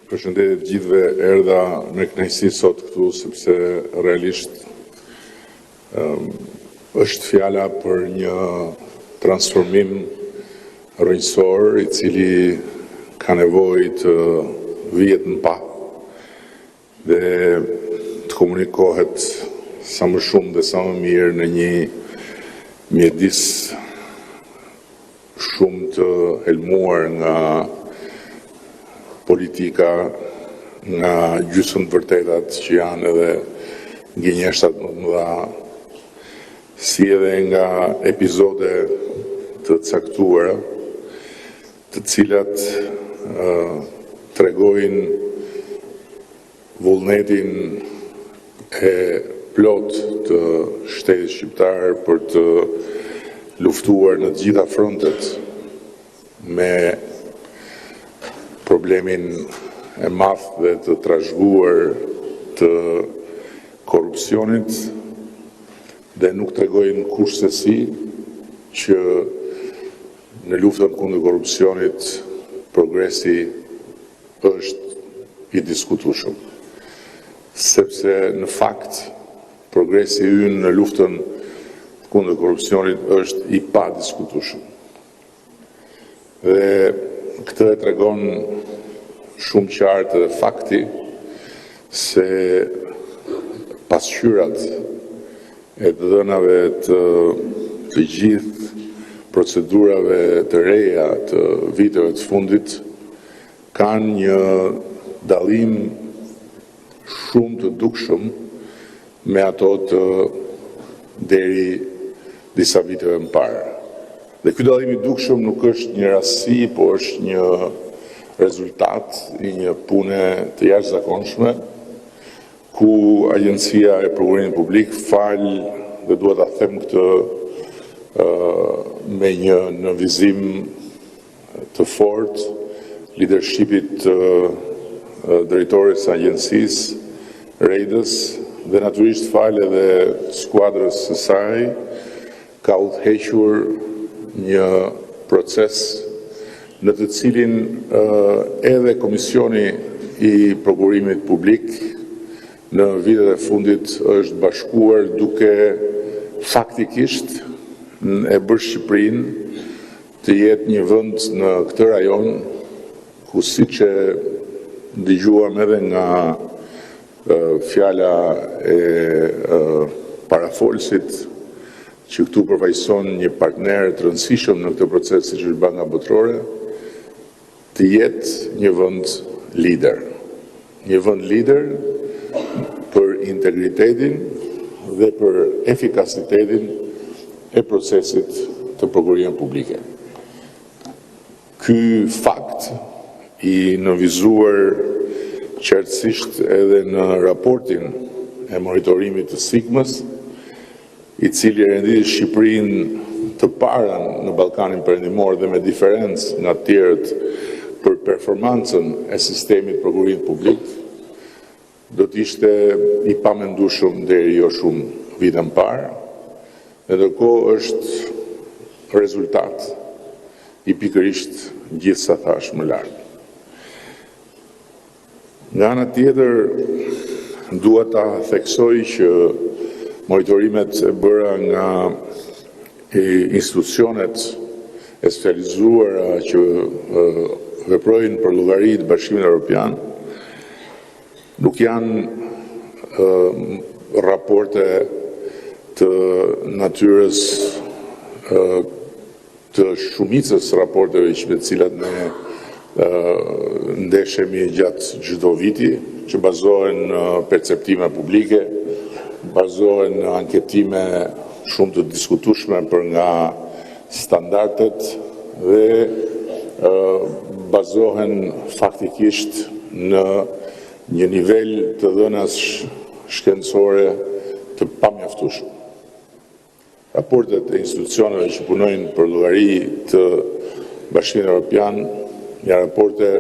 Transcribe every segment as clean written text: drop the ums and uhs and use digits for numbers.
Përshëndetje të gjithëve, erdha me kënaqësi sot këtu sepse realisht është fjala për një transformim rrënjësor i cili ka nevojë të vihet në pa dhe të komunikohet sa më shumë dhe sa më mirë në një mjedis shumë të helmuar nga politika, nga gjysmë të vërtetat që janë edhe gënjeshtat më të mëdha, si edhe nga epizode të caktuara, të cilat tregojnë vullnetin e plot të shtetit shqiptar për të luftuar në të gjitha frontet me problemin e madh dhe të trashëguar të korrupsionit dhe nuk tregojnë kurrësesi që në luftën kundër korrupsionit progresi është i diskutueshëm. Sepse në fakt progresi ynë në luftën kundër korrupsionit është i pa diskutueshëm. Dhe këtë e tregon shumë qartë dhe fakti se pasqyrat e të dhënave të gjithë procedurave të reja të viteve të fundit kanë një dallim shumë të dukshëm me ato të deri disa viteve më parë. Dhe ky dallim i dukshëm nuk është një rastësi, por është një rezultat i një pune të jashtëzakonshme, ku Agjencia e Prokurimit Publik dhe duhet ta them këtë me një nënvizim të fortë, leadershipit të drejtores së agjencisë, Rejdës, dhe natyrisht fal edhe skuadrës së saj, ka udhëhequr një proces në të cilin edhe Komisioni i Prokurimit Publik në vitet e fundit është bashkuar duke faktikisht e bërë Shqipërinë të jetë një vend në këtë rajon ku, siç e dëgjuam edhe nga fjala e parafolësit, që këtu përfaqëson një partner të rëndësishëm në këtë proces, siç është Banka Botërore, të jetë një vend lider. Një vend lider për integritetin dhe për efikasitetin e procesit të prokurimit publike. Ky fakt i nënvizuar qartësisht edhe në raportin e monitorimit të Sigmës, i cili renditi Shqipërinë të parën në Ballkanin Perëndimor dhe me diferencë nga të tjerët për performancën e sistemit prokurimit publik, do të ishte i pamendueshëm deri jo shumë vite më parë, dhe ndërkohë është rezultat i pikërisht gjithë sa thash më lart. Nga ana tjetër, dua ta theksoj që monitorimet e bëra nga institucionet e specializuara që veprojnë për llogari të Bashkimit Evropian nuk janë raporte të natyrës të shumicës raporteve që me të cilat ne ndeshemi gjatë çdo viti, që bazohen në perceptime publike, bazohen në anketime shumë të diskutueshme për nga standardet dhe bazohen faktikisht në një nivel të dhënas shkencore të pamjaftueshme. Raportet e institucioneve që punojnë për llogari të Bashkimit Evropian janë raporte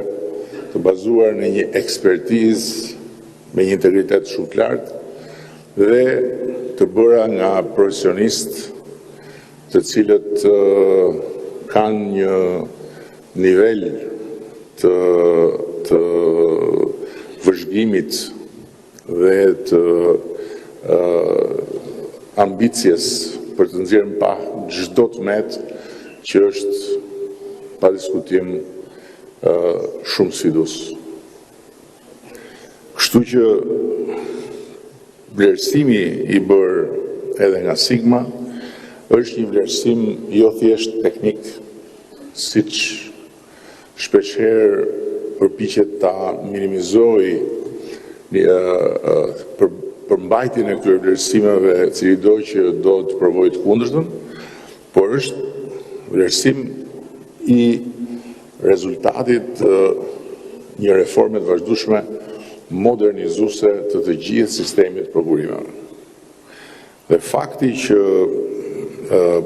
të bazuar në një ekspertizë me një integritet shumë të lartë dhe të bëra nga profesionistë të cilët kanë një nivel të vëzhgimit dhe të ambicjes për të nxjerrë pa çdo tmet që është pa diskutim shumë sfidues. Kështu që vlerësimi i bërë edhe nga Sigma është një vlerësim jo thjesht teknik, siç shpeshherë përpiqet ta minimizojë përmbajtjen e këtyre vlerësimeve cilido që do të provojë të kundërtën, por është vlerësim i rezultatit një reforme të vazhdueshme modernizuese të gjithë sistemit prokurimeve. Dhe fakti që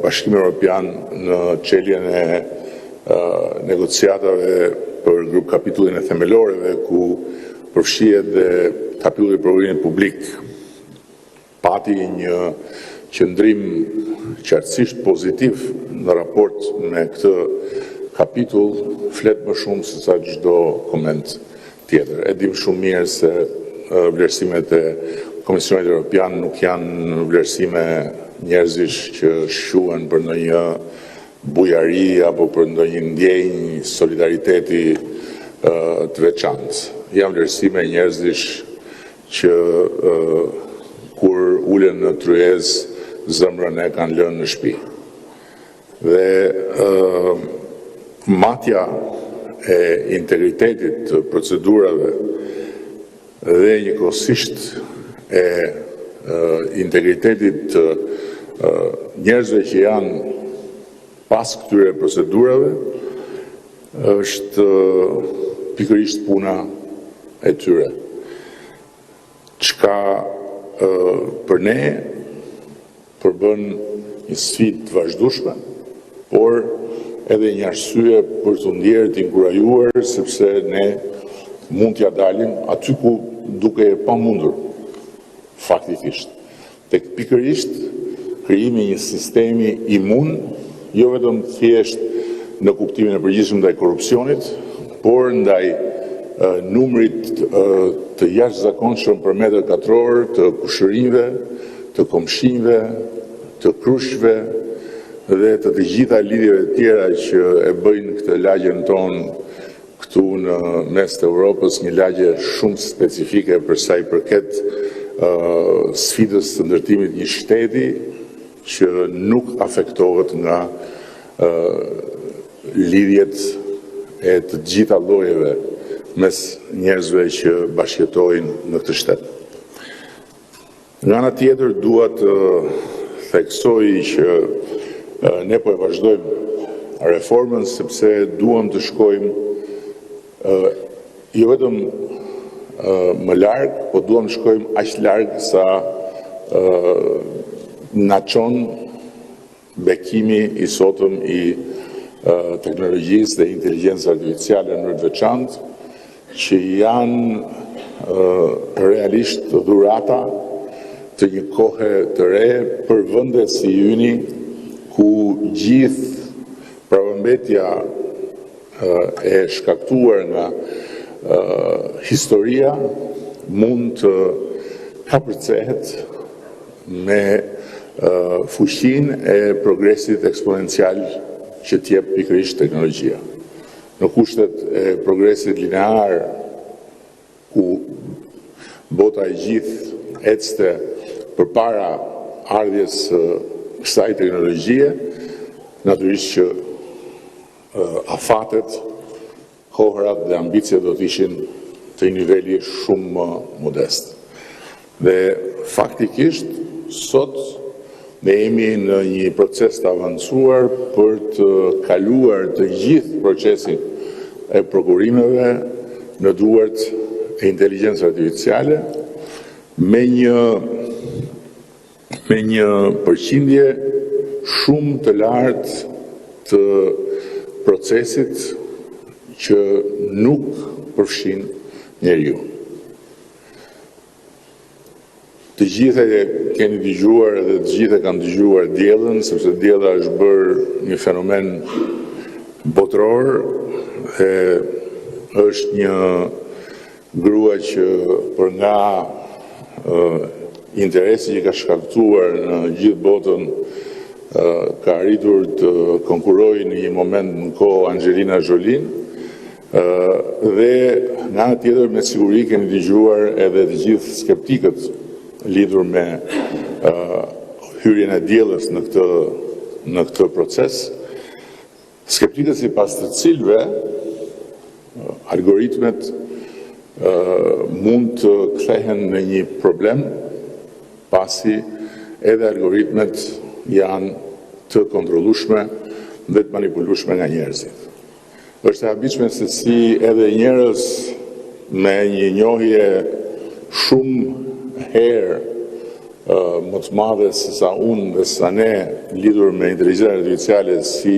Bashkimi Evropian në çeljen e negociatave për grup kapitullin e themeloreve, ku përfshihet dhe kapitulli i prokurimit publik, pati një qëndrim qartësisht pozitiv në raport me këtë kapitull, flet më shumë se sa çdo koment tjetër. E dim shumë mirë se vlerësimet e Komisionit Evropian nuk janë vlerësime njerëzish që shquhen për ndonjë bujari apo për ndonjë ndjenjë solidariteti të veçantë. Janë vlerësime njerëzish që kur ulen në tryezë zemrën e kanë lënë në shtëpi. Dhe matja e integritetit të procedurave dhe njëkohësisht e integritetit të njerëzve që janë pas këtyre procedurave është pikërisht puna e tyre. Çka për ne përbën një sfidë të vazhdueshme, por edhe një arsye për të ndjerë të inkurajuar, sepse ne mund t'ja dalim aty ku duke e pamundur, faktikisht. Tek pikërisht krijimi një sistemi imun, jo vetëm thjesht në kuptimin e përgjithshëm ndaj korrupsionit, por ndaj numrit të jashtëzakonshëm për metër katror të kushërinjve, të komshinjve, të krushve dhe të gjitha lidhjeve të tjera që e bëjnë këtë lagjen tonë këtu në mes të Europës, një lagje shumë specifike për sa i përket sfidës të ndërtimit një shteti që nuk afektohet nga lidhjet e të gjitha llojeve mes njerëzve që bashkëjetojnë në këtë shtet. Nga ana tjetër dua të theksoj që ne po e vazhdojmë reformën sepse duam të shkojmë jo vetëm më larg, po duam të shkojmë aq larg sa na çon bekimi i sotëm i teknologjisë dhe inteligjencës artificiale në të veçantë, që janë realisht dhurata të një kohe të re për vende si yni, ku gjithë pravëmbetja e shkaktuar nga historia mund të kapërcehet me fuqinë e progresit eksponencial që t'jep pikërisht teknologjia. Në kushtet e progresit linear, ku bota e gjithë ecte përpara ardhjes kësaj teknologjie, natyrisht që afatet, kohërat dhe ambicjet do të ishin të një niveli shumë më modest. Dhe faktikisht, sot ne jemi në një proces të avancuar për të kaluar të gjithë procesin e prokurimeve në duart e inteligjencës artificiale me një përqindje shumë të lartë të procesit që nuk përfshin njeriu. Të gjithë e keni dëgjuar dhe të gjithë e kanë dëgjuar diellën, sepse diella është bërë një fenomen botëror dhe është një grua që për nga interesi që ka shkaktuar në gjithë botën ka arritur të konkurojë në një moment në kohë Angelina Jolie, dhe nga ana tjetër me siguri keni dëgjuar edhe të gjithë skeptikët lidhur me hyrjen e diellës në këtë proces, skeptikët sipas të cilëve algoritmet mund të kthehen në një problem pasi edhe algoritmet janë të kontrollueshme dhe të manipulueshme nga njerëzit. Është e habitshme se si edhe njerëz me një njohje shumë herë më të madhe se sa unë dhe sa ne lidhur me inteligjencën artificiale si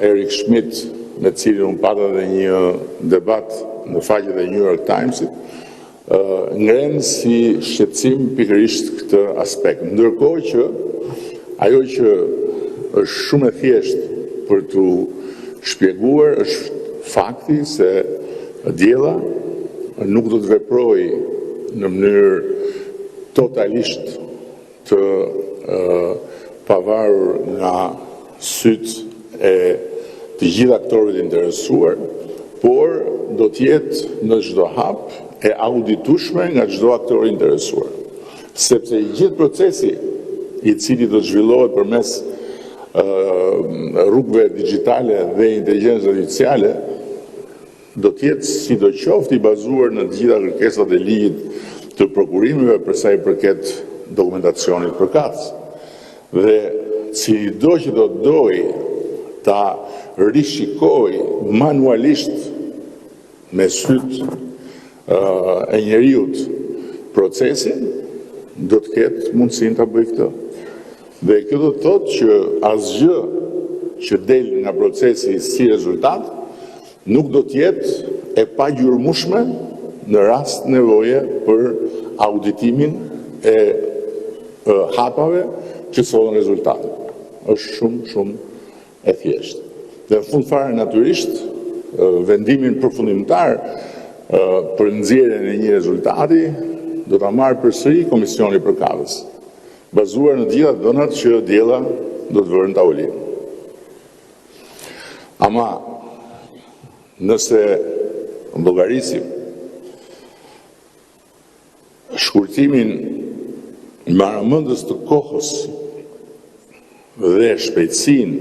Eric Schmidt, me cilin unë pata dhe një debat në faqet e New York Timesit, ngren si shqetësim pikërisht këtë aspekt. Ndërkohë që ajo që është shumë e thjeshtë për t'u shpjeguar është fakti se diella nuk do të veprojë në mënyrë totalisht të pavarur nga sytë e të gjithë aktorëve të interesuar, por do të jetë në çdo hap e auditueshme nga çdo aktor i interesuar. Sepse i gjithë procesi i cili do të zhvillohet përmes rrugëve digjitale dhe inteligjencës artificiale do të jetë sidoqoftë i bazuar në të gjitha kërkesat e ligjit të prokurimeve për sa i përket dokumentacionit përkatës. Dhe cilido që do të dojë ta rishikoj manualisht me sytë e njeriut procesin, do të ketë mundësin të bëjë këtë. Dhe kjo do të thotë që asgjë që del nga procesi si rezultat nuk do të jetë e pagjurmueshme në rast nevoje për auditimin e hapave që solën rezultatet. Është shumë e thjeshtë. Dhe në fund fare natyrisht vendimin përfundimtar për nxjerrjen e një rezultati do ta marrë përsëri Komisioni Përkatës, bazuar në gjitha dhënat që diella do të vërë në tavolinë. Ama nëse llogarisim shkurtimin marrëmendës të kohës dhe shpejtësinë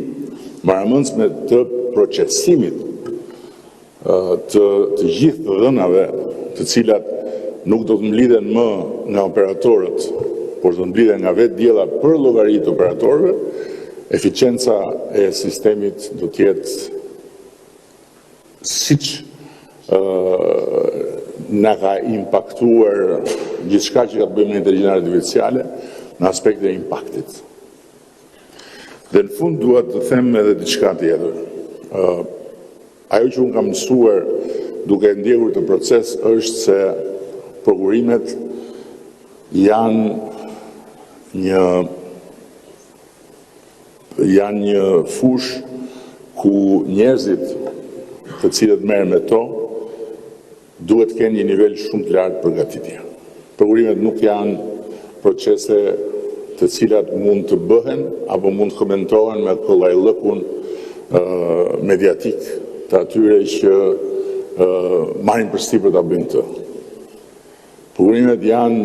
marrëmendshme të procesimit të gjithë të dhënave, të cilat nuk do të mblidhen më nga operatorët, por do të mblidhen nga vetë diella për llogaritë operatorëve, eficienca e sistemit do të jetë siç na ka impaktuar gjithçka që ka të bëjë me inteligjencën artificiale në aspektin e impaktit. Dhe në fund dua të them edhe diçka tjetër. Ajo që unë kam mësuar duke ndjekur të proces është se prokurimet janë një fush ku njerëzit të cilët merren me to duhet të kenë një nivel shumë të lartë përgatitje. Prokurimet nuk janë procese të cilat mund të bëhen apo mund të komentohen me kollajllëkun mediatik të atyre që marrin përstipër ta bëjnë të. Prokurimet janë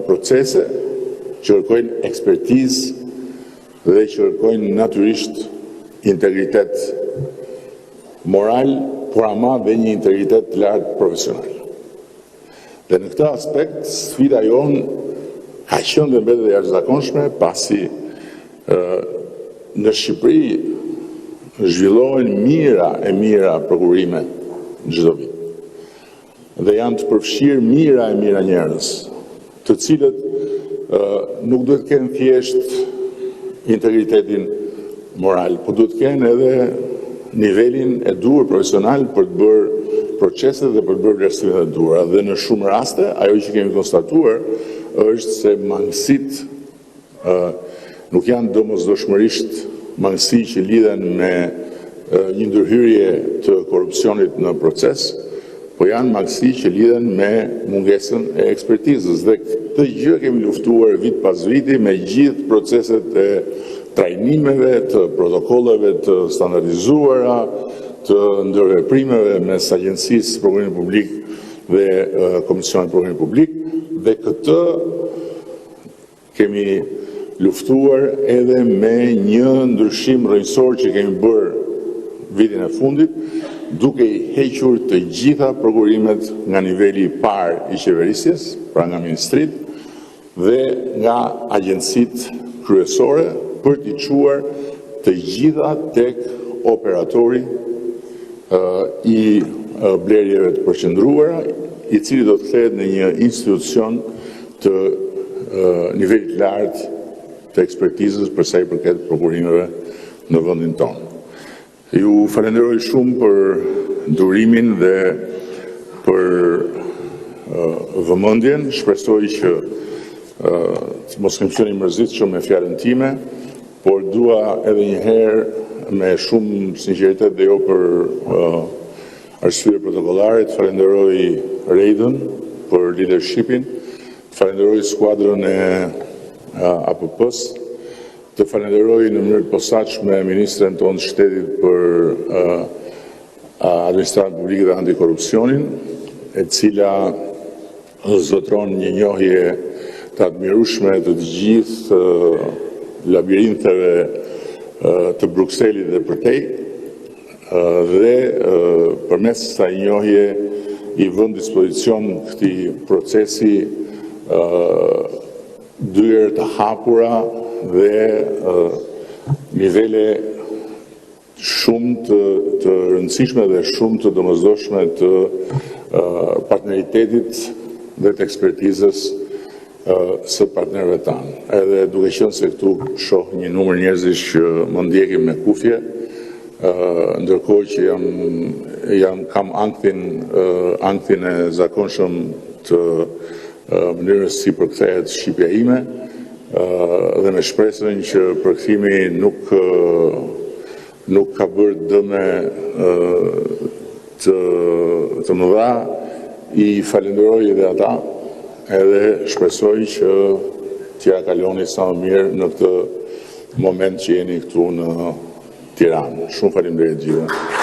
procese që kërkojnë ekspertizë dhe që kërkojnë natyrisht integritet moral, por ama dhe një integritet të lartë profesional. Dhe në këtë aspekt, sfida jonë ka qenë dhe mbetet e jashtëzakonshme, pasi në Shqipëri zhvillohen mira prokurime çdo vit. Dhe janë të përfshirë mira njerëz, të cilët nuk duhet të kenë thjesht integritetin moral, por duhet të kenë edhe nivelin e duhur profesional për të bërë proceset dhe për të bërë vlerësimet e duhura. Dhe në shumë raste, ajo që kemi konstatuar është se mangësitë nuk janë domosdoshmërisht mangësi që lidhen me një ndërhyrje të korrupsionit në proces, po janë mangësi që lidhen me mungesën e ekspertizës. Dhe këtë gjë kemi luftuar vit pas viti me gjithë proceset e trajnimeve, të protokolleve të standardizuara, të ndërveprimeve mes Agjencisë për Programimin Publik dhe Komisionit për Programimin Publik, dhe këtë kemi luftuar edhe me një ndryshim rrënjësor që kemi bërë vitin e fundit, duke i hequr të gjitha prokurimet nga niveli i parë i qeverisjes, pra nga ministrit, dhe nga agjencitë kryesore për t'i çuar të gjitha tek operatori i blerjeve të përqendruara, i cili do të kthehet në një institucion të nivelit lartë të ekspertizës për sa i përket prokurimeve në vendin tonë. Ju falenderoj shumë për durimin dhe për vëmendjen. Shpresoj që mos kem qenë i mërzitshëm me fjalën time, por dua edhe një herë me shumë sinqeritet dhe jo për arsye protokollare të falenderoj Reidën për leadershipin, të falenderoj skuadrën e APP-s, të falenderoj në mënyrë të posaçme ministren tonë të shtetit për administratën publike dhe antikorrupsionin, e cila zotron një njohje të admirueshme të gjithë labirinteve të Brukselit dhe përtej, dhe përmes kësaj njohje i vënë dispozicion këtij procesi dyert të hapura dhe nivele shumë të rëndësishme dhe shumë të domosdoshme të partneritetit dhe të ekspertizës së partnerëve tanë. Edhe duke qenë se këtu shoh një numër njerëzish që më ndjekin me kufje, ndërkohë që kam anktin e zakonshëm të mënyrës si përkthehet shqipja ime, dhe me shpresën që përkthimi nuk ka bërë dëme të mëdha. I falenderoj edhe ata, edhe shpresoj që t'ja kaloni sa më mirë në këtë moment që jeni këtu në Tiranë. Shumë faleminderit gjithëve.